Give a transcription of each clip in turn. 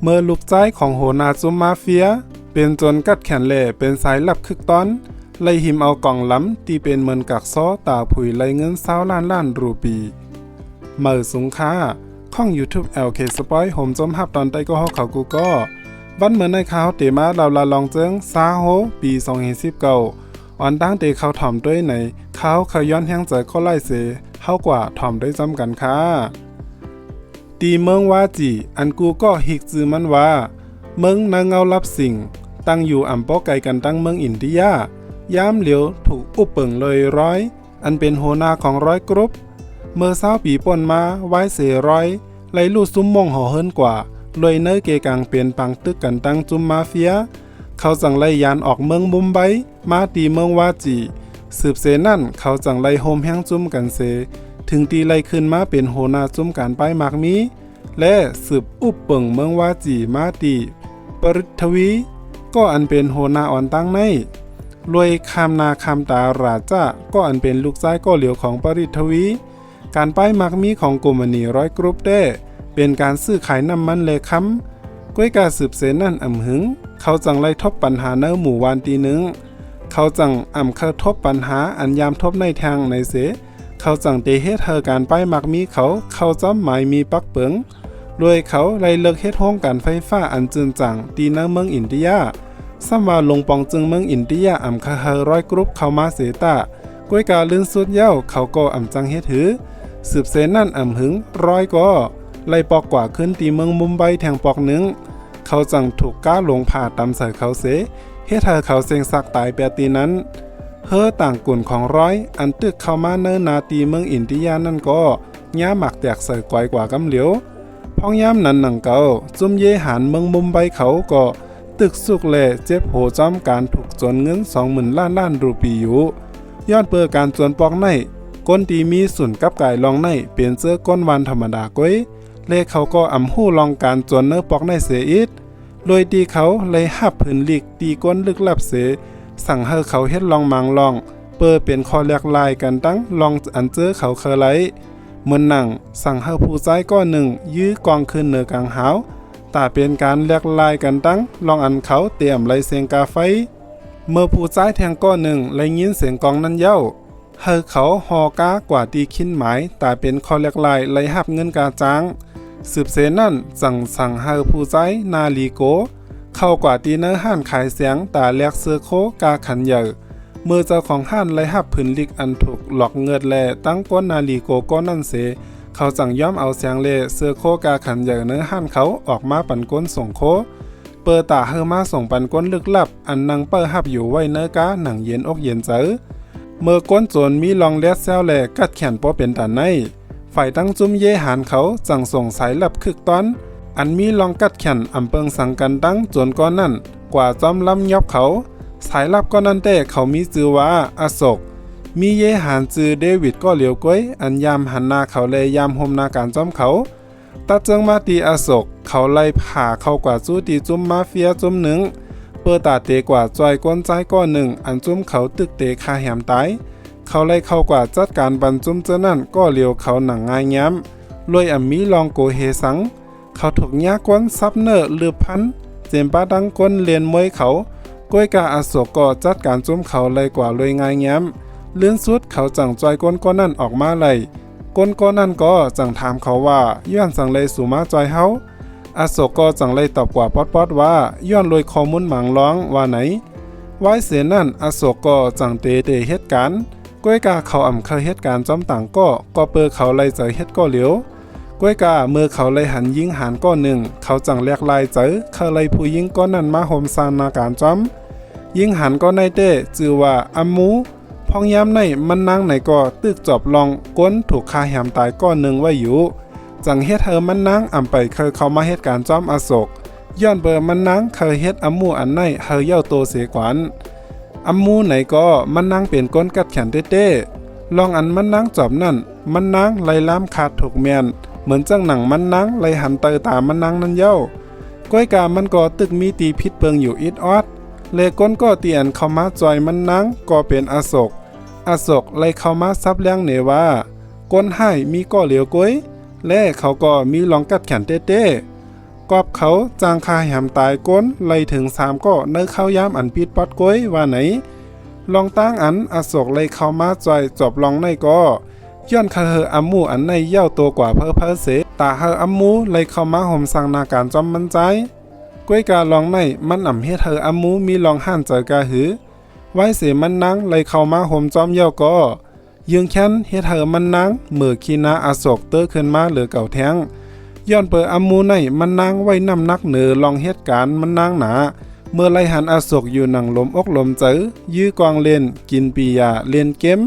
เมื่อลูกใจของโหนาจุมมาเฟียเป็นจนกัดแขนเล่เป็นสายลับคึกตอนไล่หิมเอากล่องล้ำที่เป็นเหมือนกักซ้อตาผุยไล่เงิน20 ล้านรูปีเมื่อสงค้าข้อง YouTube LK Spoil โฮมจมฮับตอนใต้ก็ฮอกเขากูก็วันเหมือนในข่าวเตมาเราละลองเจิงซาโฮปี2019อ่อนตั้งเตเขาถ่อมด้วยในเขาย้อนแห้งใจก็ไล่เสเฮากว่าถ่อมได้จำกันค่ะตีเมืองว่าจีอันกูก็ฮิกจือมันว่าเมืองนางเงารับสิ่งตั้งอยู่อ่ำป้อไกลกันตั้งเมืองอินเดียยามเหลียวถูกอุปเปิงเลยร้อยอันเป็นโหนาของร้อยกรุ๊ปเมื่อ20 ปีป่นมาไว้เสร้อยไล่ลู่ซุ้มมงห่อเฮิรนกว่าลอยเนยเกกังเป็นปังตึกกันตั้งจุมมาเฟียเขาจังไล่ยานออกเมืองมุมไบมาตีเมืองวาจีสืบเสนั่นเขาจังไล่โฮมแห้งจุ่มกันเสถึงตีไล่ขึ้นมาเป็นโหนาจุ่มกันไปมากมีและสืบอุบเปิงเมืองวาจีมาตีปริทวีก็อันเป็นโหนาอ่อนตั้งในรวยคามนาคามตาราจ้าก็อันเป็นลูกชายก็เหลียวของปริทวีการป้ายมักมีของกลุ่มณีร้อยกรุ๊ปได้เป็นการซื้อขายน้ำมันเลค้ำก้วยกาสืบเสนั่นหึงเขาจังไล่ทบปัญหาเนื้อหมู่วานตีหนึ่งเขาจังเคยทบปัญหาอันยามทบในทางในเสเขาจังเตเฮ็ดเธอการป้ายมักมีเขาจำหมายมีปักเปิงรวยเขาไล่เลิกเฮ็ดห้องการไฟฟ้าอันจืนจังตีเนื้อเมืองอินเดียซ้ำว่าลงปองจึงเมืองอินเดียเคยร้อยกรุ๊ปเข้ามาเสตาก้วยกาลื่นสุดเย้าเขาก็จังเฮ็ดถือสืบเสนั่นหึงร้อยก็ไล่ปอกกว่าขึ้นตีเมืองมุมไบแทงปอกหนึ่งเขาจังถูกก้าลงผ่าตำใส่เขาเสเฮ็ดให้เขาเสียงสักตายแปตีนั้นต่างกุ่นของร้อยอันตึกเข้ามาเนินนาตีเมืองอินเดียนั่นก็ย่าหมักแตกใส่กวายกว่ากำเหลียวพ้องย่ำนั้นหนังเก่าจุ่มเยหันเมืองมุมไบเขาก็ตึกสุกแลเจ็บโหจอมการถูกจนเงิน20,000 ล้านรูปีอยู่ย้อนเปิดการจวนปอกในก้นตีมีสุนกับกายลองในเปลี่ยนเสื้อก้นวันธรรมดาก้อยเลเขาก็หู้ลองการจวนเนื้อปอกในเสียอิดโดยตีเขาเลยหับผืนลิกตีก้นลึกลับเสสั่งให้เขาเฮ็ดลองมังลองเปิดเป็นคอแลกลายกันตั้งลองอันเจอเขาเคยไลเหมือนหนังสั่งให้ผู้ใจก้อนหนึ่งยื้อกองขึ้นเหนือกลางหาวแต่เป็นการแลกลายกันตั้งลองอันเขาเตรียมไลเสียงกาไฟเมื่อผู้ใจแทงก้อนหนึ่งไลยินเสียงกองนั้นเย้าให้เขาหอกากว่าตีขิ้นหมายแต่เป็นคอแลกลายไลหับเงินกาจางสืบเสนั่นสั่งให้ผู้ใจนาลีโกเข้ากว่าตีเนื้อห้านขายเสียงตาแลกเสื้อโคกาขันใหญ่เมื่อเจ้าของห้านไล่หับผืนลิกอันถูกหลอกเงิดแลตั้งก้นนาลีโกก้อนนั่นเสเขาจังย้อมเอาเสียงเลเสื้อโคกาขันใหญ่เนื้อห้านเขาออกมาปั่นก้นส่งโคเปิดตาเฮมาส่งปั่นก้นลึกลับอันนางเปิดหับอยู่ไว้เนื้อกาหนังเย็นอกเย็นเจอเมื่อก้นโจรมีลองแลดแซวแลกัดแขนป้อเป็นตาในฝ่ายตั้งจุ้มเยหานเขาจังส่งสายลับคึกตอนอันมีลองกัดแขนเปิงสังกันตั้งจนก้อนนั่นกว่าจอมล้ำยอบเขาสายลับก้อนนั้นแต่เขามีจื่อว่าอโศกมีเยหานจื่อเดวิดก็เหลียวก้อยอันยามหันนาเขาเลยยามโฮมนาการจอมเขาตัดเจิงมาตีอโศกเขาไล่ผ่าเข้ากว่าจู้ตีจุ้มมาเฟียจุ้มหนึ่งเปิดตาเตกว่าจอยก้นใจก้อนหนึ่งอันจุ้มเขาตึกเตคาแหมตายเขาไล่เข้ากว่าจัดการบรรจุมเจ้านั่นก็เลียวเขาหนังง่ายย้ำรวยมีลองโกเฮสังเขาถูกยาก้นซับเนอร์ลือพันเจมป้าดังก้นเลียนมวยเขาก้อยกาอโศกก็จัดการจุ้มเขาเลยกว่าเลยง่ายย้ำเลื่อนสุดเขาจังจอยก้นก้อนนั่นออกมาเลยก้นก้อนนั่นก็จังถามเขาว่าย้อนจังเลยสู่มาจอยเฮาอโศกก็จังเลยตอบกว่าป๊อดว่าย้อนลอยข้อมูลหมังร้องว่าไหนไว้เสียนั่นอโศกก็จังเตเหตุการณ์ก้อยกาเขาเคยเหตุการณ์จอมต่างก็เปิดเขาไล่เจอเฮ็ดก็เหลียวก้อยกาเมื่อเขาไล่หันยิงหานก้อนหนึ่งเขาจังแลกลายเจอเขาไล่ผู้ยิงก้อนนั้นมาโฮมซานนาการจอมยิงหันก็ในเต้จื่อว่าอัมมูพองย้ำในมันนางไหนก็ตึกจอบลองก้นถูกคาแหมตายก้อนหนึ่งไว้อยู่จังเฮ็ดมันนางไปเคยเข้ามาเหตุการณ์จอมอโศกย้อนเบอร์มันนางเคยเฮ็ดอัมมูอันในเย้าโตเสกวันอัมมูไหนก็มันนางเป็นก้นกัดแขนเต้ลองอันมันนางจอบนั่นมันนางไล่ล้ำขาดถูกแมนเหมือนจังหนังมันนางไล่หันเตอตามันนางนั่นเย้าก้อยกามันก็ตึกมีตีพิษเปิงอยู่อิดออดเลก้นก็เตียนเข้ามาจอยมันนางก็เป็นอโศกไล่เข้ามาซับเลี้ยงเนว่าก้นให้มีก็เหลียวก้อยและเขาก็มีลองกัดแขนเต้ กอบเขาจางคาแหมตายก้นไล่ถึง3ก็เนื้อเข้ายามอันปิดปอดก้อยว่าไหนลองตั้งอันอโศกไล่เข้ามาจอยจบลองในก็ย้อนคาเฮออัมมูอันในเย่าตัวกว่าเพอเสตาเฮออัมมูไล่เข้ามาห่มสังนาการจอมมันใจก้อยกาลองในมันอ่ำเฮ็ดเฮออัมมูมีลองห่านเจอกาหือไว้เสมันนังไล่เข้ามาห่มจอมเย่าก็ยืงแค้นเฮ็ดเฮอมันนังเมื่อคีนาอโศกเตอขึ้นมาเหลือเก่าแท้งย้อนเปิดอัมมูในมันนางไว้น้ำนักเหนือลองเหตุการณ์มันนางหนาเมื่อไล่หันอโศกอยู่หนังลมอกลมเจอยื้อกองเล่นกินปียาเล่นเกม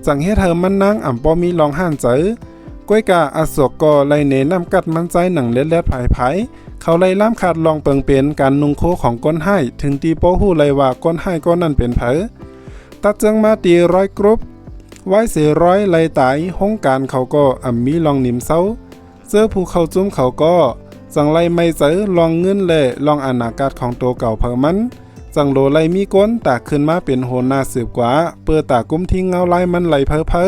จังเฮ็ดเธอมันนางอ่ำปอมีลองหันเจอก้วยกาอโศกก็ไล่เนน้ำกัดมันใจหนังเล็ดเล็ดไผ่เขาไล่ล้ำขาดลองเปิงเป็นการนุงโคของก้นให้ถึงตีโป้หู้ไล่ว่าก้นให้ก้นนั่นเป็นเผอตัดจังมาตีร้อยกรุ๊ปไว้เสียร้อยไล่ตายห้องการเขาก็อ่ำมีลองหนิมเซาเจอภูเขาจุ้มเขาก็จังไลไม่เจอลองเงินเล่ลองอนาคตของตัวเก่าเพิ่มมันจังโลไลมีก้นตากขึ้นมาเป็นโหนาสืบกว่าเปิดตากุ้มทิ้งเงาไลมันไหลเพอ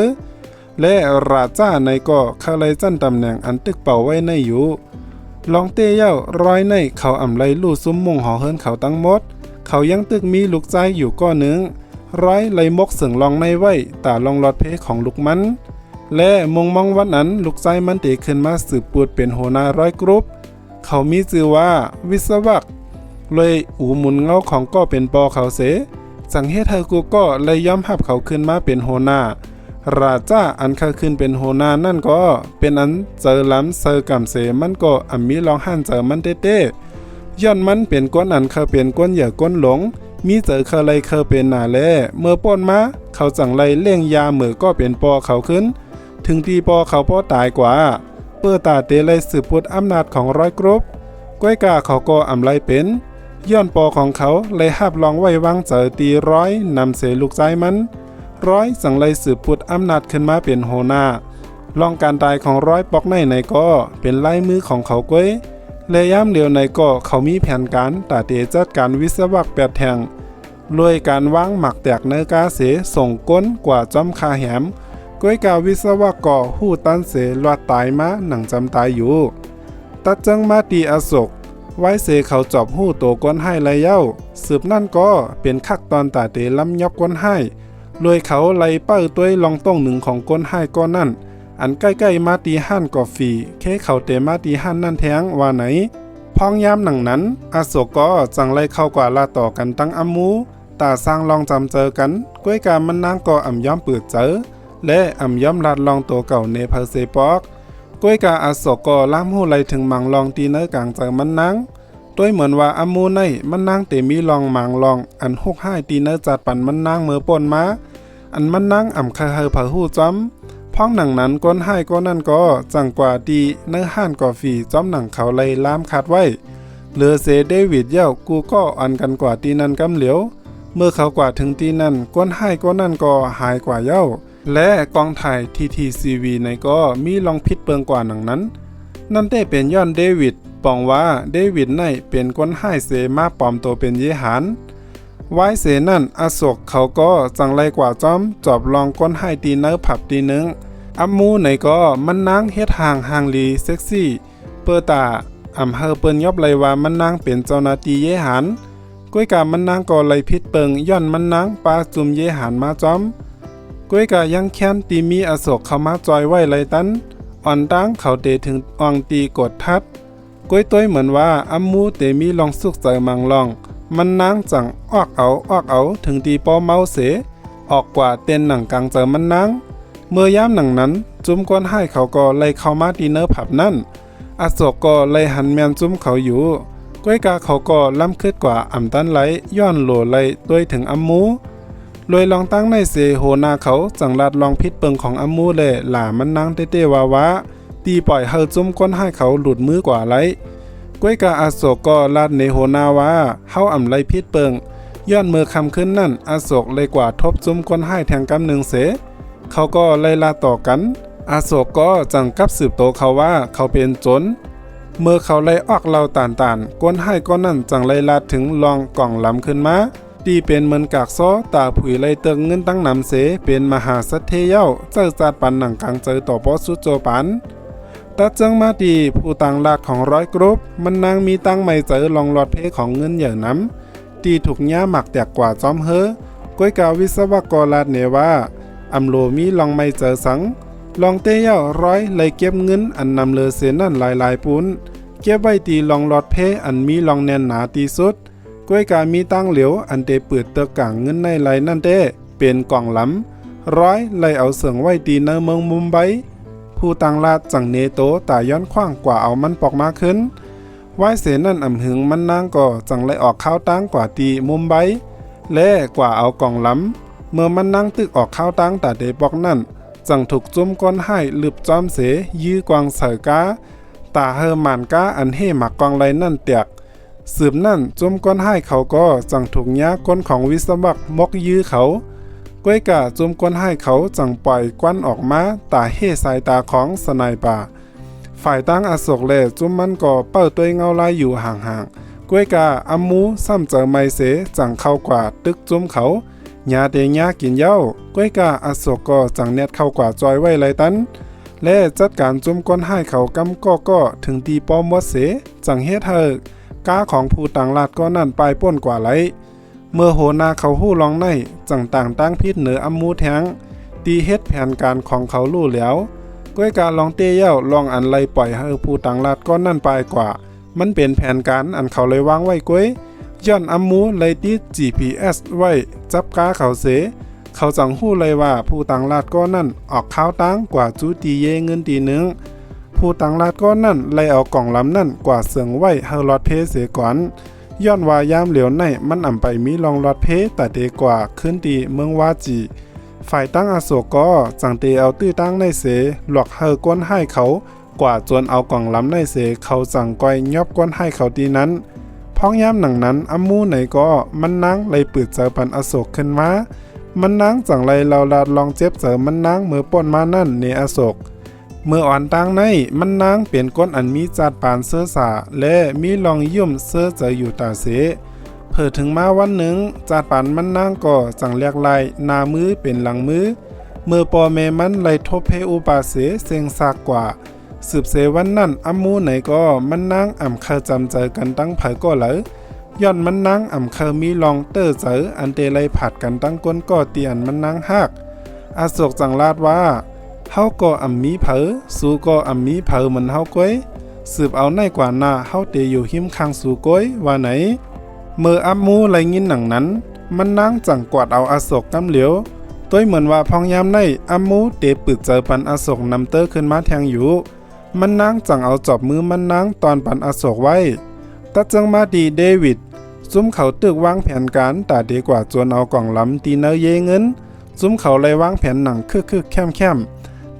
และราจ้าในก็คาไลจันตำแหน่งอันตึกเป่าไว้ในอยู่ลองเตเย้าร้อยในเขาอ่ำไลลู่ซุ้มมุงหอเฮิรนเขาตั้งหมดเขายังตึกมีลูกใจอยู่ก้อนหนึ่งร้อยไลมกเสึงลองในไว้ตาลองหลอดเพของลูกมันและมองวันนั้นลูกใจมันเตขึ้นมาสืบปูดเป็นโหนาร้อยกรุ๊ปเขามีชื่อว่าวิศวักเลยอูหมุนเงาของก็เป็นปอเขาเสสังเฮเธอกูก็เลยย้อมหับเขาขึ้นมาเป็นโหนาราจ้าอันเขาขึ้นเป็นโหนานั่นก็เป็นอันเจอล้ำเซอร์กำเสมันก็อัมมีลองหันเจอมันเต้ย้อนมันเป็นก้นอันเขาเป็นก้นเหยื่อก้นหลงมีเจอเขาเลยเขาเป็นหนาแลเมื่อป้นมาเขาจังไลเลี้ยงยาเหมือก็เป็นปอเขาขึ้นถึงตีปอเขาพ่อตายกว่าเปิดตาเตเลยสืบพุทธอำนาจของร้อยกรุ๊ปก้อยกาเขาก็อำไลเป็นย้อนปอของเขาเลยหับลองไว้วางเจอตีร้อยนำเสลูกใจมันร้อยสังไลสืบพุทธอำนาจขึ้นมาเป็นโหนาลองการตายของร้อยปอกในก็เป็นลายมือของเขาก้อยเลยย่ำเดียวในก็เขามีแผนการตาเตจัดการวิศวกรแปดแห่งรวยการวางหมักแตกเนื้อกาเสส่งก้นกว่าจอมคาแหมก้อยกาวิศวกรหู้ตันเสลอดตายมาหนังจำตายอยู่ตัดจังมาตีอโศกไว้เสเขาจอบหู้โตก้นให้ไรเย้าสืบนั่นก็เป็นคักตอนตาเตล้ำยอกก้นให้รวยเขาไล่เป้าตัวลองต้องหนึ่งของก้นให้ก้อนนั่นอันใกล้ๆมาตีห้านกอฟรีเคเขาเตมาตีห้านนั่นแท้งว่าไหนพองยามหนังนั้นอโศกก็จังไล่เข้ากว่าลาต่อกันตั้งอัมมูตาสร้างลองจำเจอกันก้วยกามันนางก็อ่ำย้อมเปิดเจอและอ่ำย้อมลัดลองตัวเก่าในเพอเซปอกก้วยกาอโศกก็ล้ำหูไลถึงมังลองตีเนื้อกลางเจอมันนางด้วยเหมือนว่าอัมมูในมันนางเตมีลองมังลองอันหกห้ตีเนื้อจัดปั่นมันนางเมื่อป่นมาอันมันนางอ่ำคาเฮอผาหู้จอมพ้องหนังนั้นก้นให้ก็นั่นก็จังกว่าดีเนื้อห่านกอฟีจอมหนังเขาเลยล้ามขาดไว้เหลือเซเดวิดเย้ากูก็อันกันกว่าตีนั้นกำเหลียวเมื่อเขากว่าถึงตีนั้นก้นให้ก็นั่นก็หายกว่าเย้าและกองถ่าย TTCV ในก็มีลองพิษเปิงกว่าหนังนั้นนั่นได้เป็นย้อนเดวิดปองว่าเดวิดในเป็นก้นให้เสมาปลอมตัวเป็นเยหานไว้เสนั่นอโศกเขาก็จังไรกว่าจอมจอบลองก้นให้ตีเนื้อผับตีนึงอัมมูในก็มันนางเฮ็ดห่างลีเซ็กซี่เปิดตาอำเฮอเปิ้นยอบไรว่ามันนางเป็นเจ้าหน้าที่เยหานก้อยกามันนางก็ไลพิษเปิงย้อนมันนางปาจุ่มเยหานมาจอมก้อยกายังแค้นตีมีอโศกเข้ามาจอยไว้ไรตันอ่อนตั้งเขาเตถึงอองตีกดทัดก้อยต้วยเหมือนว่าอัมมูเตมีลองสุกใจมังลองมันนางจังออกเอาถึงตีปอเมาเสออกกว่าเต้นหนังกลางเจอมันนางเมื่อย่ามหนังนั้นจุ้มก้นให้เขาก็ไล่เข้ามาดีเนอร์ผับนั่นอโศกก็ไล่หันแมนจุ้มเขาอยู่ก้อยกาเขาก็ล้ำคืดกว่าอ่ำตันไหลย้อนโหลไล่ด้วยถึงอัมมูโดยลองตั้งในเสโหนาเขาจังลัดลองพิษเปิงของอัมมูเล่หล่ามันนางเต้ๆวะตีปล่อยเฮอจุ้มก้นให้เขาหลุดมือกว่าไหลก้อยกาอโศกก็ลาดในโหนาว่าเฮาอ่ำไล่พิษเปิงย้อนมือคำขึ้นนั่นอโศกเลยกว่าทบจุ้มก้นให้แทงกำหนึ่งเสเขาก็ไล่ลาต่อกันอโศกก็จังกับสืบโตเขาว่าเขาเป็นโจรเมื่อเขาไล่ออกเราต่านก้นให้ก้อนนั่นจังไล่ลาถึงลองกล่องลำขึ้นมาตีเป็นเหมือนกากซ้อตาผุยไล่เติงเงินตั้งนำเสเป็นมหาสัตเทเย้าเจ้าจัดปันหนังกลางเจอต่อปอสุโจปันต ตัดจังมาดีผู้ต่างลาดของร้อยกรุ๊ปมันนางมีตั้งไม่เจอลองหลอดเพของเงินเหยื่อน้ำตีถูกย่าหมักแตกกว่าจอมเฮอก้อยกาวิศวกรลาดเนว่าอำโลมีลองไม่เจอสังลองเตี้ยวร้อยเลยเก็บเงินอันนำเลอเสนั่นหลายปุ้นเก็บไว้ตีลองหลอดเพอันมีลองแน่นหนาตีสุดก้อยกามีตั้งเหลียวอันเตเปิดเตอกางเงินในไหลนั่นเต้เป็นกล่องล้ำร้อยเลยเอาเสืองไว้ตีในเมืองมุมไบผู้ต่างลาดจังเนโตตาย้อนขว้างกว่าเอามันปอกมาขึ้นไว้เสนั่นอ่ำหึงมันนางก็จังเลยออกข้าวตั้งกว่าตีมุมไบและกว่าเอากล่องล้ำเมื่อมันนั่งตึกออกข้าวตั้งตาเดปอกนั่นจังถูกจุ่มก้นให้ลืบจอมเสยื้อกวางเสือกาตาเฮอหมานกาอันเฮหมักกองไรนั่นเตียกสืบนั่นจุ่มก้นให้เขาก็จังถูกยาก้นของวิศวกมกยื้อเขาก้อยกะจุ่มก้นให้เขาจังปล่อยกวนออกมาตาเฮสายตาของสนายป่าฝ่ายตั้งอโศกเลจุ่มมันก็เปิดตัวเงาลายอยู่ห่างๆก้อยกะอัมมูซ้ำเจอไม่เสจังเข้ากว่าตึกจุ่มเขายาเตยากินเย้าก้อยกะอโศกก็จังเน็ตเข้ากว่าจอยไว้ไรตันและจัดการจุ่มก้นให้เขากำก็ถึงตีป้อมมดเสจังเฮ็ดเฮอกาของผู้ต่างลาดก็นั่นปลายป้นกว่าไรเมื่อโหนาเขาหู้ลองในจังต่างตั้งพิษเหนืออัมมูแทงตีเฮ็ดแผนการของเขาลู่แล้วก้อยกาลองเตยเย้าลองอันไลปล่อยให้ผู้ต่างลาดก็นั่นปลายกว่ามันเป็นแผนการอันเขาเลยวางไว้ก้อยย้อนอัมมูเลยติด GPS ไว้จับกาเขาเสเขาจังหู้เลยว่าผู้ต่างลาดก็นั่นออกข้าวตั้งกว่าจูตีเยเงินตีหนึ่งผู้ต่างลาดก็นั่นเลยเอากล่องล้ำนั่นกว่าเสืองไว้เฮาลอดเพเสก่อนย้อนว่ายามเหลียวในมันอ่ำไปมีลองลอดเพแต่เดกว่าขึ้นตีเมืองวาจีฝ่ายตั้งอโศกก็จังเตเอาตื้อตั้งในเสหลอกเฮอก้นให้เขากว่าจนเอากล่องล้ำในเสเขาจังก้อยยอบก้นให้เขาตีนั้นพ้องยามหนังนั้นอัมมูไหนก็มันนั่งเลยปืดเจอปันอโศกขึ้นมามันนั่งจังไรเราลาดลองเจ็บเจอมันนั่งมือป่นมานั่นเนอโศกเมื่ออ่อนตั้งในมันนั่งเปลี่ยนก้นอันมีจัดปานเสื้อสาและมีลองยุ่มเสื้อเจออยู่ตาเสเผื่อถึงมาวันหนึ่งจัดปานมันนั่งก็จังเรียกลายหน้ามือเป็นหลังมือเมื่อปอเมมันไลทบเพอุปาเสเซงซากกว่าสืบเสวันนั่นอัมมูไหนก็มันนั่งอ่ำเคยจำเจอกันตั้งเผยก็เลยย้อนมันนั่งอ่ำเคยมีลองเตอร์เจออันเตไลผัดกันตั้งก้นก็เตียนมันนั่งหักอโศกจังลาดว่าเฮาก็อ่ำมีเผอสู้ก็อ่ำมีเผอเหมือนเฮาก้อยสืบเอาในกว่าหน้าเฮาเตอยู่หิมข้างสู้ก้อยว่าไหนเมื่ออัมมูไลยินหนังนั้นมันนั่งจังกวาดเอาอโศกกำเหลียวต้วยเหมือนว่าพองยามในอัมมูเตปึดเจอปันอโศกนำเตอร์ขึ้นมาแทงอยู่มันนั่งจังเอาจอบมือมันนั่งตอนปันอโศกไว้ตัดจังมาดีเดวิดซุ่มเขาตึกวางแผนการแต่ดีกว่าจนเอากล่องล้ำตีเนเยเงินซุ่มเขาเลยวางแผนหนังคึกแคม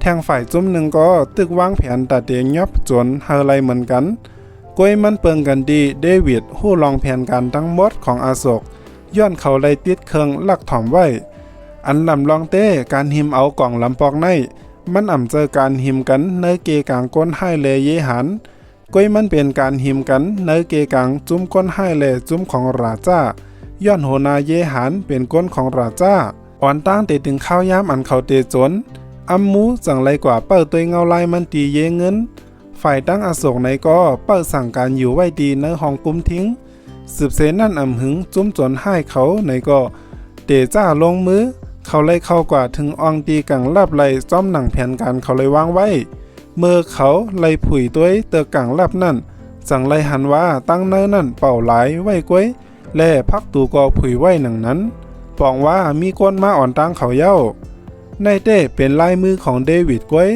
แทงฝ่ายจุ่มหนึ่งก็ตึกวางแผนแต่เดียยบจนเฮอไรเหมือนกันก้อยมันเปิงกันดีเดวิดหู้ลองแผนการทั้งหมดของอาโศกย้อนเขาเลยติดเครื่องลักถ่อมไว้อันลำลองเต้การหิมเอากล่องลำปอกในมันอ่ำเจอการหิมกันเนเกกางก้นให้เลเยหันก้อยมันเป็นการหิมกันเนเกกางจุ้มก้นให้เลจุ้มของราจ้าย้อนโหนาเยหันเป็นก้นของราจ้าอ่อนตั้งเตถึงข้าวยามอันเขาเตจนอัมมูจังไรกว่าเปิดตัวเงาลายมันตีเยเงินฝ่ายตั้งอโศกในก็เปิดสั่งการอยู่ไว้ดีในห้องกุมทิ้งสืบเสนั่นอ่ำหึงจุ้มจนให้เขาในก็เตจ้าลงมือเขาเลยเข้ากว่าถึงอองตีกังลับไลจ้อมหนังแผนการเขาเลยวางไว้เมื่อเขาไลผุยตัวเตอกังลับนั่นจังไรหันว่าตั้งเนื้อนั่นเป่าหลายไว้ก้วยและพักตูก็ผุยไว้หนังนั้นปองว่ามีก้นมาอ่อนตั้งเขาเย้าในเต้เป็นลายมือของเดวิดก้วย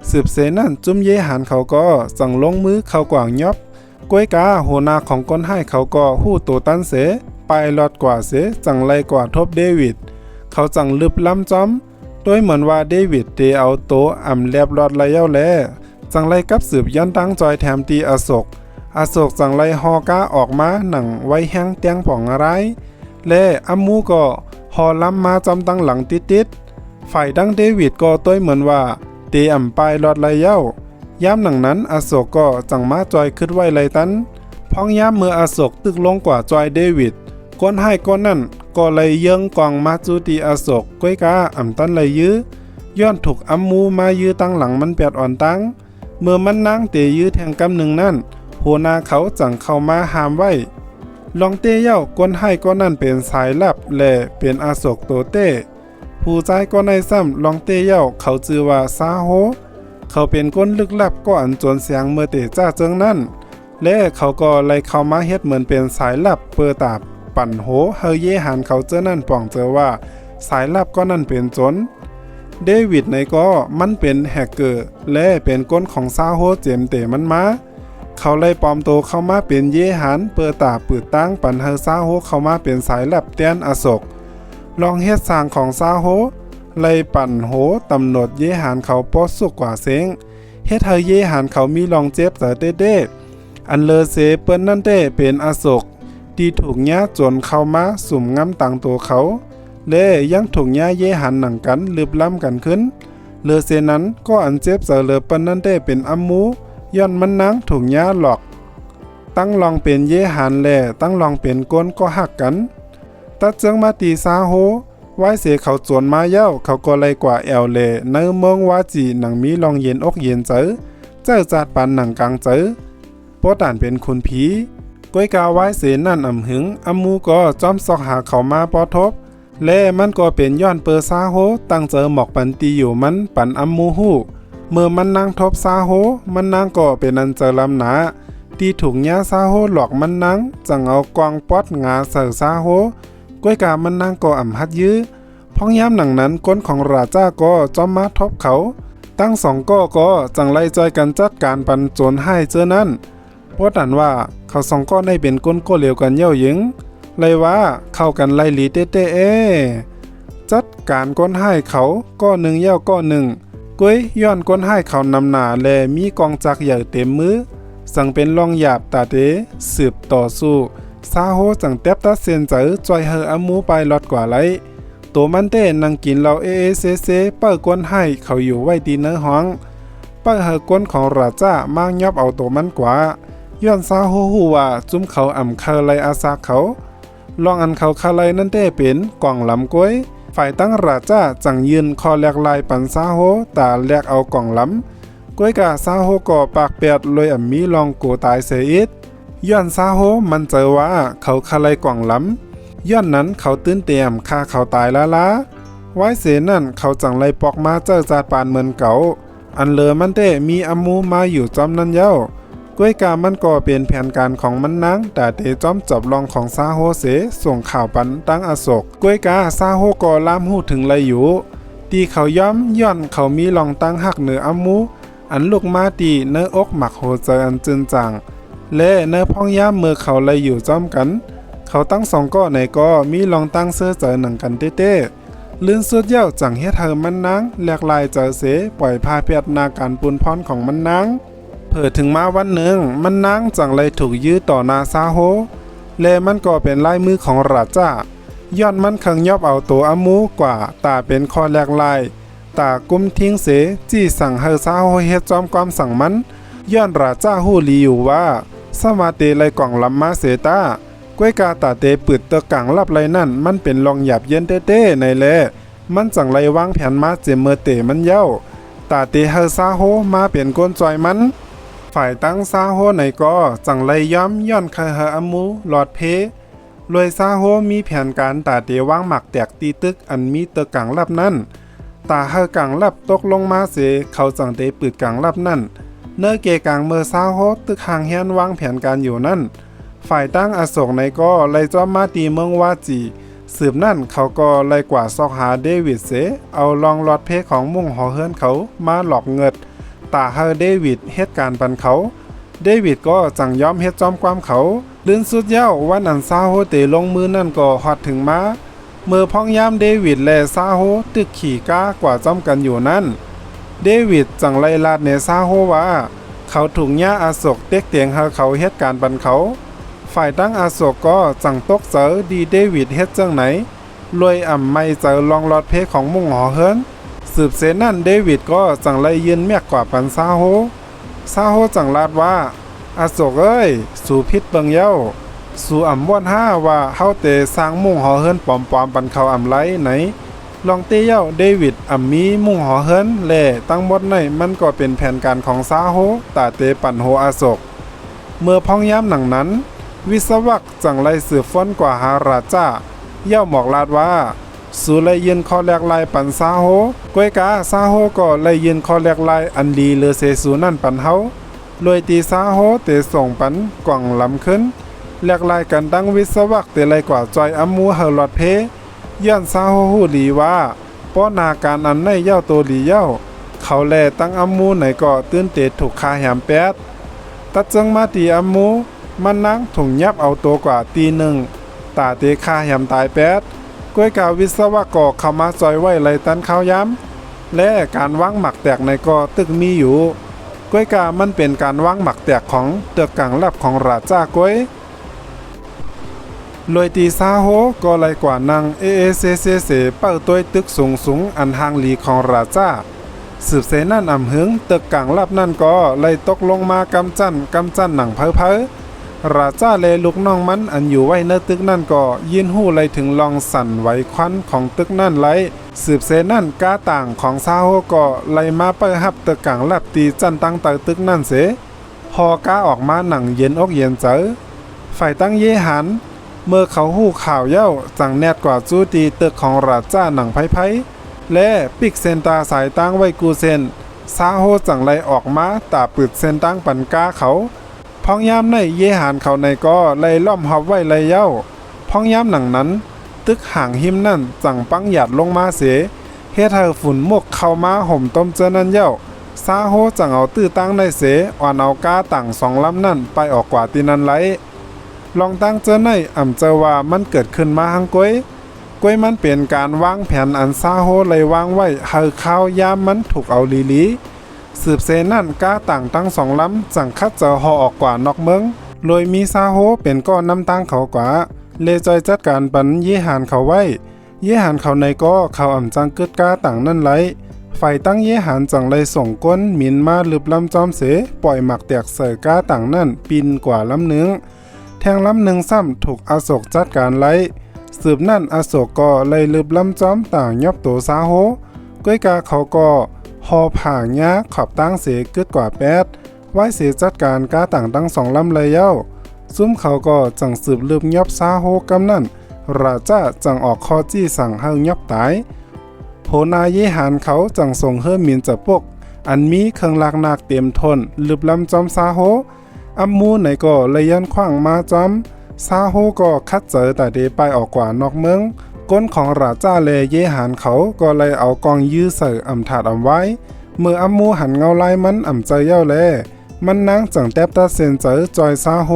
สืบเสนั่นจุ้มเยหันเขาก็จังลงมือเขากว่างยอบก้วยกาโหนาของก้นให้เขาก็หู้ตัวตันเสไปลอดกว่าเสจังไรกว่าทบเดวิดเขาจังลึบล้ำจอมโดยเหมือนว่าเดวิดเตเอาโตอ่ำแลบลอดไรเย้าแลจังไรกับสืบย้อนตั้งจอยแถมตีอโศกจังไรฮอกาออกมาหนังไว้แห้งเตียงป่องอะไรและอัมมูก็ฮอล้ำมาจำตั้งหลังติดฝ่ายดังเดวิดก็ต้วยเหมือนว่าเตอ่ำปลายลอดไรเย้ายามหนังนั้นอโศกก็จังมาจอยขึ้นไว้ไรตันพ้องยามเมื่ออโศกตึกลงกว่าจอยเดวิดก้นให้ก้นนั่นก็เลยเยิงกองมาจูตีอโศกก้อยกาอ่ำตันเลยยื้อย้อนถูกอัมมูมายื้อตั้งหลังมันแปดอ่อนตั้ง เมื่อมันนางเตยื้อแทงกำหนึ่งนั่นหัวหน้าเขาจังเข้ามาห้ามไว้ลองเต้เย้าก้นให้ก็นั่นเป็นสายลับและเป็นอาโศกโตเต้ผู้ใจก็ในซ้ำลองเต้เย้าเขาจื่อว่าซาโฮเขาเป็นก้นลึกลับก็อันจวนเสียงเมื่อเตจ้าเจิงนั่นและเขาก็ไล่เข้ามาเฮ็ดเหมือนเป็นสายลับเปิดตาปั่นโหเฮเยหันเขาเจอนั่นป่องเจอว่าสายลับก็นั่นเป็นจนเดวิดในก็มันเป็นแฮกเกอร์และเป็นก้นของซาโฮเจมเตมันมาเขาไล่ปลอมตัวเข้ามาเป็นเยหันเปิดตาปืดตั้งปั่นเฮซาโฮเข้ามาเป็นสายลับเตียนอโศกลองเฮ็ดสร้างของซาโฮไล่ปั่นโหตำหนดเยหันเขาปอสุกกว่าเซ็งเฮ็ดเฮเยหันเขามีลองเจ็บแต่เด้อันเลอเซเปิ้นนั่นเต้เป็นอโศกที่ถูกย้าจนเข้ามาสุ่มงำตังตัวเขาและยังถูกย้าเยหันหนังกันลืบล้ำกันขึ้นเลอเซนั้นก็อันเจ็บเสเลอเปิ้นนั่นเต้เป็นอัมมูย้อนมันนังถูกย้าหลอกตั้งลองเป็นเยหันแลตั้งลองเป็นก้นก็หักกันตัดเจิงมาตีซาโฮไว้เสเขาจวนมาเย้าเขาก็ไล่กว่าแอวเลในเมืองวาจีหนังมีลองเย็นอกเย็นเจอจัดปันหนังกลางโปต่านเป็นคุณผีก้อยกาไว้เสนั่นหึงอัมมูก็จอมซอกหาเขามาปอทบและมันก็เป็นย้อนเปอร์ซาโฮตั้งเจอหมอกปันตีอยู่มันปันอัมมูฮู้เมื่อมันนางทบซาโฮมันนางก็เป็นอันเจอลำหนาที่ถูกย้าซาโฮหลอกมันนางจังเอากองปอดงาเสือซาโฮก้อยกามันนางก็หัดยื้อพ้องย้ำหนังนั้นก้นของราชาก็จอมมาทบเขาตั้งสองก็จังไล่ใจกันจัดการปันโจรให้เจอนั้นเพราะดันว่าเขาสองก็ได้เป็นก้นก็เหลียวกันเย่าหญิงเลยว่าเข้ากันไล่หลีเต้จัดการก้นให้เขาก็หนึ่งเย่าก็หนึ่งกุ้ยย้อนก้นให้เขานำหนาแลมีกองจักใหญ่เต็มมือสั่งเป็นลองหยาบตาเตสืบต่อสู้ซาโฮจังเต็บตัดเส้นเจอจอยเฮออามูไปลอดกว่าไรตัวมันเต้นั่งกินเราเซเปิ้ลก้นให้เขาอยู่ไว้ดีเนื้อห้องเปิ้ลเฮอก้นของราชามางยอบเอาตัวมันกว่าย้อนซาโฮฮูว่าจุ้มเขาเคอไลอาซาเขาลองอันเขาคาไลนั่นเต้เป็นกล่องลำก้วยฝ่ายตั้งราชาจังยืนคอแลกลายปันซาโฮตาแลกเอากล่องลำก้วยกาซาโฮก่อปากเปียดเลยมีลองโกตายเสียอิดย้อนซาโฮมันเจอว่าเขาคาไลกล่องลำย้อนนั้นเขาตื้นเตียมฆ่าเขาตายละไว้เสนั่นเขาจังไลปอกมาเจอจาดปานเหมือนเก่าอันเลอมันเต้มีอัมมูมาอยู่จอมนั่นเย้าก้วยกามันก็เป็นแผนการของมันนังแต่เตจอมจับลองของซาโฮเสส่งข่าวปันตั้งอโศกก้วยกาซาโฮก็ล่ามหูถึงไรอยู่ตีเขาย้อนเขามีลองตั้งหักเหนืออัมมูอันลูกมาตีเนื้ออกหมักโหเจออันจึนจังและเนื้อพ่องย่ามมือเขาไรอยู่จอมกันเขาตั้งสองก็ในก็มีลองตั้งเสื้อเจอหนังกันเต้ลื่นสุดเย้าจังเฮ็ดเธอมันนังแหลกลายเจอเสปล่อยพาเพียดนาการปุนพรของมันนังเผิดถึงมาวันหนึ่งมันนางจังเลยถูกยื้อต่อนาซาโฮและมันก็เป็นลายมือของราชาย้อนมันเคิงยอบเอาตัวอามูกว่าตาเป็นคอแหลกลายตากุมทิ้งเสจี้สั่งเฮซาโฮเฮ็ดจอมความสั่งมันย้อนราชาฮู้ลีอยู่ว่าสมาเตไลกล่องลำมาเสตาก้วยกาตาเตปืดตะกังลับไรนั่นมันเป็นลองหยาบเย็นเต้ในแลมันจังไรวางแผนมาเจมเมอเตมันเย้าตาเตเฮซาโฮมาเป็นก้นจอยมันฝ่ายตั้งซาโฮในก็จังไรย้อนคาเฮอามูหลอดเพรวยซาโฮมีแผนการตาเตวางหมักแตกตีตึกอันมีตะกังลับนั่นตาเฮกังลับตกลงมาเสเขาจังเตปืดกังลับนั่นเนื้อเกกังเมอซาโฮตึกห่างเฮียนวางแผนการอยู่นั่นฝ่ายตั้งอโศกในก็ไล่จอมมาตีเมืองวาจีสืบนั่นเขาก็ไล่กว่าซอกหาเดวิดเสเอาลองหลอดเพของมุ่งหอเฮิรนเขามาหลอกเงิดตาเฮอเดวิดเฮ็ดการปันเขาเดวิดก็จังยอมเฮ็ดจอมความเขาลื่นสุดเย้าวันอันซาโฮเตลงมือนั่นก็ฮอดถึงมาเมื่อพ้องยามเดวิดและซาโฮตึกขี่ก้ากว่าจอมกันอยู่นั่นเดวิดจังไล่ลาดในซาโฮว่าเขาถูกย้าอาโศกเต็กเตียงเฮาเขาเฮ็ดการปันเขาฝ่ายตั้งอาโศกก็จังตกเจอดีเดวิดเฮ็ดจังไหนรวยไม่เจอลองหลอดเพของมุ่งหอเฮิรนสืบเสนั่นเดวิดก็จังไล่ยืนเมียกกว่าปันซาโฮจังลาดว่าอาโศกเอ้ยสู่พิษเบิงเย้าสู่ม่วนว่าเฮาเตสร้างมุ่งหอเฮิรนปลอมปันเขาไรไหน ลองเตี้ยวเดวิดอัมมีมุ่งหอเฮิรนแล่ตั้งหมดในมันก็เป็นแผนการของซาโฮตาเตปันโฮอาโศกเมื่อพ้องย้ำหนังนั้นวิศวกจังไรสืบฟ้นกว่าหาราจ้าเย่าหมอกลาดว่าสูเลยยืนคอแลกลายปันซาโฮก้วยกาซาโฮก็เลยยืนคอแลกลายอันลีเลอเซสูนั่นปันเฮาลอยตีซาโฮเตส่งปันกล่องลำขึ้นแลกลายกันดังวิศวกเตไลกว่าจอยอัมมูเฮลอดเพย้อนซาโฮฮู้ดีว่าป้อนาการอันในเย่าโตดีเย่าเขาแลตั้งอัมมูไหนก็ตื้นเตถูกคาแหมแปดตัดจังมาตีอัมมูมันนั่งถุงยับเอาตัวกว่าตีหนึ่งตาเตคาแหมตายแปดก้วยกาวิศวกรเข้ามาจอยไว้ไรตันข้าวย้ำและการวางหมักแตกในกอตึกมีอยู่ก้วยกามันเป็นการวางหมักแตกของเตือกกังลับของราจ้าก้วยลอยตีซาโฮก็ไลกว่านางเเป้าตัวตึกสูงอันห่างหลีของราจ้าสืบเสนั่นอ่ำหึงตึกกังลับนั่นก็ไลตกลงมากำจันหนังเพ้อราจ้าเลลูกน้องมันอันอยู่ไว้เนื้อตึกนั่นก็ยินหู้ไลถึงลองสั่นไหวควันของตึกนั่นไลสืบเสนั่นก้าต่างของซาโฮก็ไลมาเปิดฮับตึกกังลับตีจันตั้งเตอตึกนั่นเสพอก้าออกมาหนังเย็นอกเย็นเจอฝ่ายตั้งเยหันเมื่อเขาหู้ข่าวเย้าจังแนดกว่าจู้ตีตึกของราจ้าหนังไพ่และปิกเซนตาสายตั้งไว้กูเซนซาโฮจังไลออกมาตาปืดเซนตั้งปันก้าเขาพ้องยามในเยหานเขาในก็ไล่ล้อมหับไว้ไล่เย้าพ้องยามหนังนั้นตึกห่างหิมนั่นจังปังหยาดลงมาเสเฮ็ดให้ฝุ่นมกเข้ามาห่มต้มเจอนั่นเย้าซาโฮจังเอาตื้อตั้งในเสอ่อนเอาก้าต่างสองลำนั่นไปออกกว่าตีนันไลลองตั้งเจอในอ่ำเจอว่ามันเกิดขึ้นมาหังก้วยมันเป็นการวางแผนอันซาโฮเลยวางไว้ให้ข้าวยามมันถูกเอาลีสืบเสนั่นก้าต่างตั้งสองลำจังคัดเจอหอออกกว่านอกเมืองโดยมีซาโฮเป็นก้อนน้ำตั้งเขากว่าเลจอยจัดการปันเยหานเขาไว้เยหานเขาในก็เขาอ่ำจังเกิดก้าต่างนั่นไหลไฟตั้งเยหานจังเลยส่งก้นหมินมาลึบลำจอมเสปล่อยหมักแตกเสยก้าต่างนั่นปินกว่าลำหนึ่งแทงลำหนึ่งซ้ำถูกอโศกจัดการไล่สืบนั่นอโศกก็เลยลึบลำจอมต่างยอบโตซาโฮก้วยกาเขาก็หอผ่างยาขอบตั้งเสกึดกว่าแปดไว้เสียจัดการก้าต่างตั้งสองลำเลยเย้าซุ้มเขาก็จังสืบลืมยอบซาโฮกำนั่นราจ้าจังออกคอจี้สั่งให้ยอบตายโผนาเยหานเขาจังส่งเฮิรมินจะพวกอันมีเครื่องลากนาคเต็มทนลืบลำจอมซาโฮอัมมูไหนก็เลยยันขว้างมาจอมซาโฮก็คัดเจอแต่เดไปออกกว่านอกเมืองก้นของราจ้าเลเยหานเขาก็เลยเอากองยื้อเสืออำถาดอำไว้เมื่ออัมมูหันเงาลายมันอำใจเย้าแลมันนางจังแทบตาเซนเจอจอยซาโฮ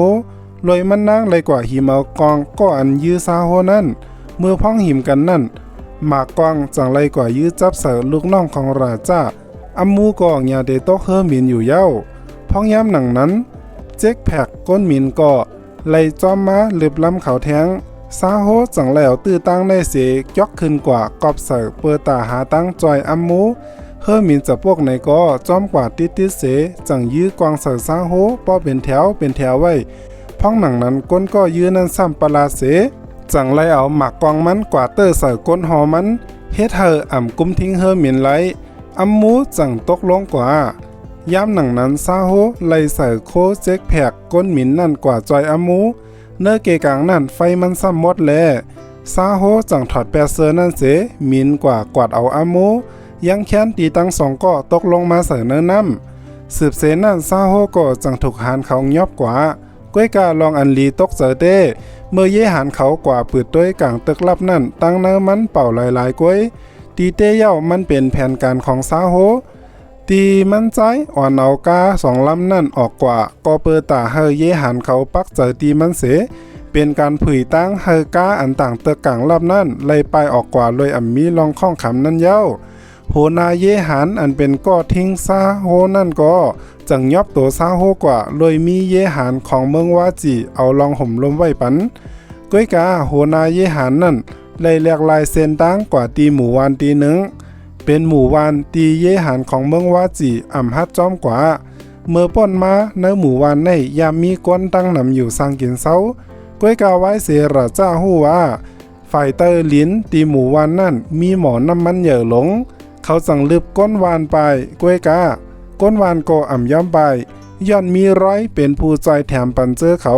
ลอยมันนางเลยกว่าหิมเอากองก็อันยื้อซาโฮนั่นเมื่อพ้องหิมกันนั่นหมากกองจังเลยกว่ายื้อจับเสือลูกน้องของราจ้าอัมมูก็อย่าเดโตเฮอร์มินอยู่เย้าพ้องย้ำหนังนั้นเจ๊กแผกก้นหมินก็ไล่จอมมาลึบลำเขาแทงซาโฮจังแล้วตื้อตั้งในเสกยกขึ้นกว่ากอบเสือเปิดตาหาตั้งจอยอัมมูเฮอร์มินจะพวกในก็จอมกว่าติดเสจังยื้อกวางเสือซาโฮป้อเป็นแถวไว้พ้องหนังนั้นก้นก็ยื้อนั้นซ้ำปลาเสจังไล่เอาหมากกองมันกว่าเตอร์เสือก้นหอมันเฮ็ดเฮออ่ำกุมทิ้งเฮอร์มินไลอัมมูจังตกลงกว่าย้ำหนังนั้นซาโฮไล่ใส่โคเจ๊กแผกก้นหมินนั่นกว่าจอยอัมมูเนื้อเกกางนั่นไฟมันซ้ำหมดแลซาโฮจังถอดแปเซอร์นั่นเสหมินกว่ากวาดเอาอัมมูยังแค้นตีตั้งสองก็ตกลงมาใส่เนื้อน้ำสืบเสนั่นซาโฮก็จังถูกหานเขายอบกว่าก้วยกาลองอันลีตกเจอเต้เมื่อเย่หานเขากว่าปืดด้วยกลางตึกลับนั่นตั้งเนื้อมันเป่าหลายก้วยตีเต้เย้ามันเป็นแผนการของซาโฮตีมันใจอ่อนเอากาสองลำนั่นออกกว่าก็เปิดตาเฮเยหันเขาปักเจอตีมันเสเป็นการผุยตั้งเฮกาอันต่างเตะกังลำนั่นเลยไปออกกว่าเลยอ่ำมีลองข้องขำนั่นเย้าโหนาเยหันอันเป็นก็ทิ้งซาโฮนั่นก็จังยอบตัวซาโฮกว่าเลยมีเยหันของเมืองวาจีเอาลองห่มลมไว้ปันก้อยกาโหนาเยหันนั่นเลยเรียกลายเส้นตั้งกว่าตีหมู่วานตีหนึ่งเป็นหมู่วานตีเยหันของเมืองวาจีอ่ำฮัดจอมกว่าเมื่อป้นมาในหมู่วานในยามมีก้นตั้งนำอยู่สร้างกินเซาก้อยกาไว้เสราจ้าหู้ว่า ฝ่ายเตอร์ลิ้นตีหมู่วานนั่นมีหมอน้ำมันเหย่อหลงเขาสั่งลืบก้นวานไปกล้วยกาก้นวานก็อ่ำย่อมไปย้อนมีร้อยเป็นผู้จอยแถมปันเจอเขา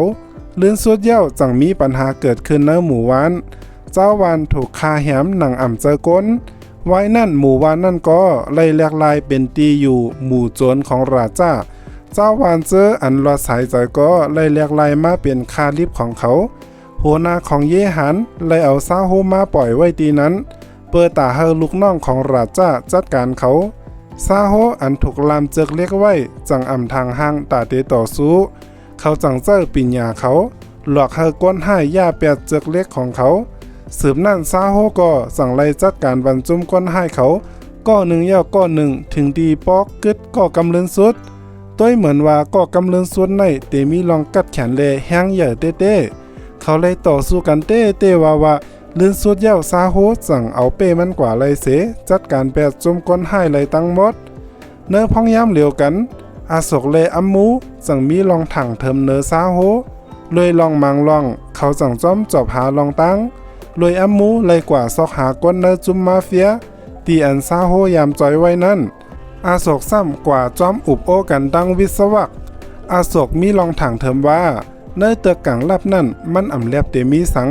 เลื่อนสุดเย้าจังมีปัญหาเกิดขึ้นในหมู่วานเจ้าวานถูกคาแหมหนังอ่ำเจอก้นไว้นั่นหมู่วานนั่นก็ไล่แหลกลายเป็นตีอยู่หมู่โจรของราชาเจ้าวานเจออันรอสายใจก็ไล่แหลกลายมาเป็นคาลิบของเขาหัวหน้าของเยหันไล่เอาซาโฮมาปล่อยไว้ตีนั้นเปิดตาเฮอลูกน้องของราชาจัดการเขาซาโฮอันถูกลามเจิกเล็กไว้จังอ่ำทางห้างตาเตต่อสู้เขาจังเจ้อปิญญาเขาหลอกเฮอก้นให้ย่าแปดเจิกเล็กของเขาสืบนั่นซาโฮก็สั่งไล่จัดการบรรจุมก้นให้เขาก็หนึ่งย่อก็หนึ่งถึงดีปอกกึดก็กำเลินสุดต้วยเหมือนว่าก็กำเลินสุดในเตมีลองกัดแขนเลแห้งใหญ่เต้เขาเลยต่อสู้กันเต้ว่าลื่นสุดเย้าซาโฮสั่งเอาเป้มันกว่าเลยเสจัดการแปดจุมก้นให้เลยตั้งหมดเนื้อพองย้ำเหลียวกันอาศกเลอัมมูสั่งมีลองถังเทิมเนื้อซาโฮเลยลองมังลองเขาสั่งจ้อมจอบหาลองตั้งเลยอัมมูเลยกว่าซอกหาก้นเนื้อจุมมาเฟียตีอันซาโฮยามจอยไว้นั่นอาศกซ้ำกว่าจ้อมอุบโอกันดังวิศวักอาศกมีลองถังเทิมว่าเนื้อเตือกกังลับนั่นมันอ่ำแลบเตมีสัง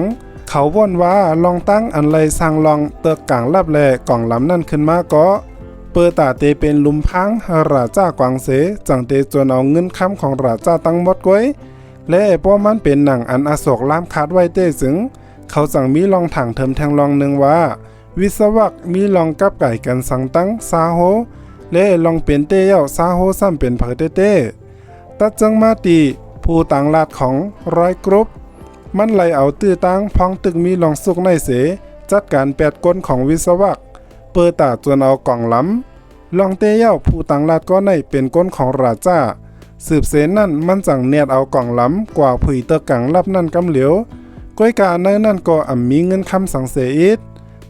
เขาว่นว่าลองตั้งอันไรสร้างลองเตือกกังลับแลกล่องลำนั่นขึ้นมาก็เปิดตาเตเป็นลุมพังราชากวางเสจังเตจนเอาเงินค้ำของราชาตั้งหมดก้วยและเพราะมันเป็นหนังอันอโศกล้ามคาดไว้เต้สึงเขาสั่งมีลองถังเทิมแทงลองหนึ่งว่าวิศวักมีลองกับไก่กันสังตั้งซาโฮและลองเป็นเต้เย้าซาโฮซ้ำเป็นเผอเต้ตัดจังมาตีผู้ต่างลาดของร้อยกรุ๊ปมันไหลเอาตื้อตั้งพองตึกมีลองสุกในเสจัดการแปดก้นของวิศวักเปิดตาจนเอากล่องล้ำลองเตเย้าผู้ต่างลาดก็ในเป็นก้นของราชาสืบเสนนั่นมันจังเนียดเอากล่องล้ำกว่าผุยเตอกังรับนั่นกำเหลียวก้อยกาในนั่นก็อ่ำมีเงินคำสั่งเสียอิด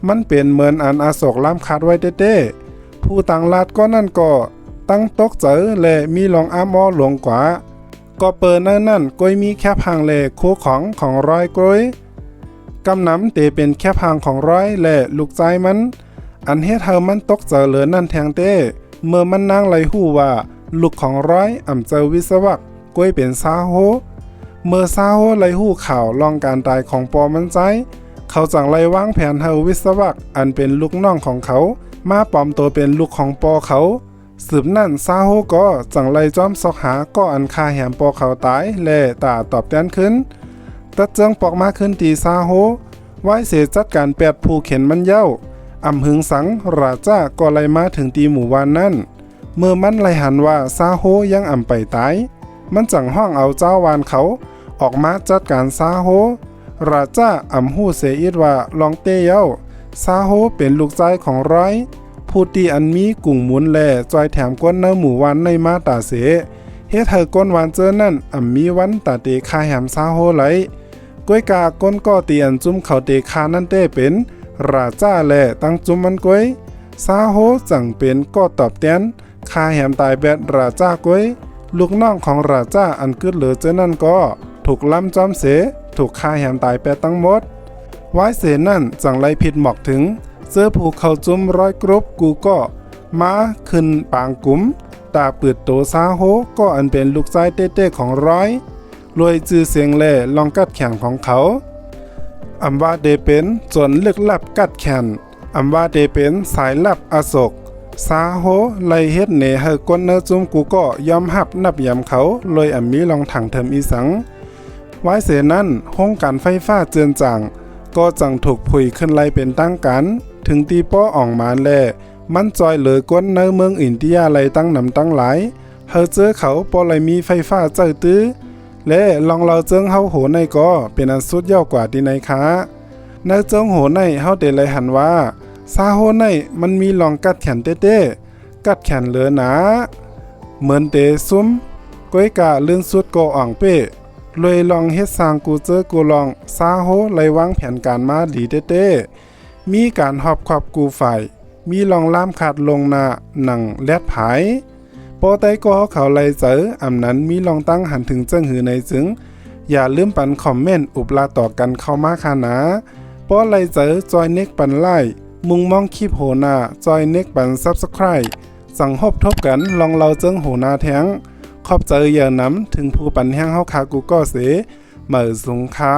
มันเป็นเหมือนอันอาโศกล้ำคาดไว้เต้ผู้ต่างลาดก็นั่นก็ตั้งตกเจอและมีลองอ้ามอหลวงกว่าก็เปิดนั่นก้อยมีแค่พังแลโคของร้อยก้อยกำน้ำเตเป็นแค่พังของร้อยและลูกใจมันอันเฮ็ดเธอมันตกเจอเหลือนั่นแทงเต้เมื่อมันนางไหลหู้ว่าลูกของร้อยอ่ำเจอวิศวักก้อยเป็นซาโฮเมื่อซาโฮไหลหู้ข่าวลองการตายของปอมันใจเขาจังไล่วางแผนเฮาวิศวักอันเป็นลูกน้องของเขามาปลอมตัวเป็นลูกของปอเขาสืบนั่นซาโฮก็จังไล่จ้อมซอกหาก็อันคาแหมปอเขาตายและตาตอบแทนขึ้นตัดเจิงปอกมาขึ้นตีซาโฮไว้เสจัดการแปดผู้เข็นมันเย้าอำหึงสังราชาก็ไล่มาถึงตีหมู่วานนั่นเมื่อมันไล่หันว่าซาโฮยังอ่ำไปตายมันจังห้องเอาเจ้าวานเขาออกมาจัดการซาโฮราชาอ่ำหู้เสอิดว่าลองเตเย้าซาโฮเป็นลูกชายของร้อยผู้ตีอันมีกุ่งหมุนแลจอยแถมก้นเนื้อหมู่วานในมาตาเสเฮ็ดให้ก้นวานเจอนั่นอ่ำมีวันตาเตคาแหมซาโฮไหลก้อยกาก้นก็ตีอันจุ้มเขาเตคานั่นเต้เป็นราชาแลตั้งจุ้มมันก้อยซาโฮจังเป็นก็ตอบแทนคาแหมตายแบดราชาก้อยลูกน้องของราชาอันกึดเหลือเจอนั่นก็ถูกล้ำจอมเสถูกคาแหมตายแปดตั้งหมดไว้เสนั่นจังไล่ผิดหมอกถึงเจอผู้เข้าจุ้มร้อยกรุ๊ปกูก็มาขึ้นปางกุ๋มตาปืดโตซาโฮก็อันเป็นลูกชายเต้ๆของร้อยรวยจื้อเสียงแล่ลองกัดแข่งของเขาอำว่าเดเป็นจนลึกลับกัดแข่งอำว่าเดเป็นสายลับอโศกซาโฮไล่เฮ็ดเนให้ก้นเนื้อจุ้มกูก็ยอมหับนับยำเขาเลยอำมีลองถังเทิมอีสังไว้เสนั้นห้องการไฟฟ้าเจือนจางก็จังถูกผุยขึ้นไล่เป็นตั้งกันถึงตีป้ออ่องมาแลมันจอยเหลือก้นเนื้อเมืองอินเดียไล่ตั้งนำตั้งหลายเฮาเจอเขาปอไล่มีไฟฟ้าเจ้าตื้อและลองเราเจิงเฮาโหในก็เป็นอันสุดยอดกว่าที่ในค้าในเจิงโหในเฮาเดเลยหันว่าซาโหในมันมีลองกัดแขนเต้ๆกัดแขนเหลือหนาเหมือนเตซุ่มก้อยกะลื่นสุดก็อ่องเป้เลยลองเฮ็ดสร้างกูเจอกูลองซาโฮไล่วางแผนการมาดีเต้มีการหอบขอบกูฝ่ายมีลองล่ามขาดลงหน้าหนังแลดผายปอไตก็เขาไล่เจออำนั้นมีลองตั้งหันถึงเจิ้งหือในจึงอย่าลืมปันคอมเมนต์อุปลาต่อกันเข้ามาค่ะนะ ป้อไลเจอจอยเน็กปันไล่มุงมองคลิปโหนาจอยเน็กปัน Subscribe สั่งฮบทบกันลองเราเจิงโหนาแท้งขอบใจอย่านำถึงผู้ปันแห้งเฮาคากูก็เสเหมือสูงค่า